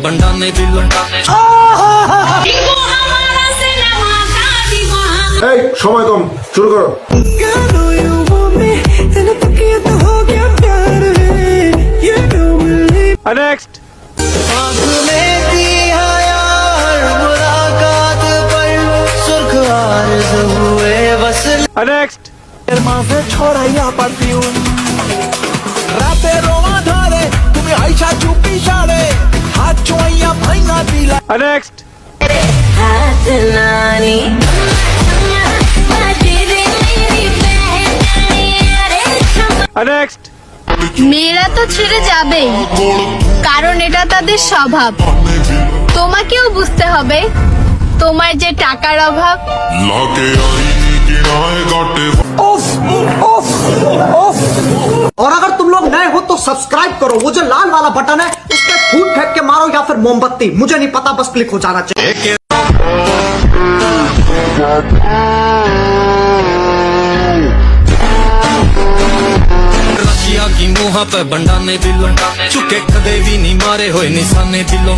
बंडा ने दिल এই সময় কম, শুরু করো। नेक्स्ट नेक्स्ट মাঝে ছড়াইয়া পারফিউম রাতে রোমা ধরে তুমি আইসা চুপি সারে হাত ছোঁয়াইয়া ভাঙা দিলা नेक्स्ट नेक्स्ट মেয়েরা তো ছেড়ে যাবেই, কারণ এটা তাদের স্বভাব। তোমাকেও বুঝতে হবে তোমার যে টাকার অভাব। और अगर तुम लोग नए हो तो सब्सक्राइब करो, वो जो लाल वाला बटन है उस पर फूट फेंक के मारो या फिर मोमबत्ती, मुझे नहीं पता, बस क्लिक हो जाना चाहिए। रशिया की मुँह पे बंडा ने दिल चुके कदे भी नहीं मारे हुए निशाने दिलों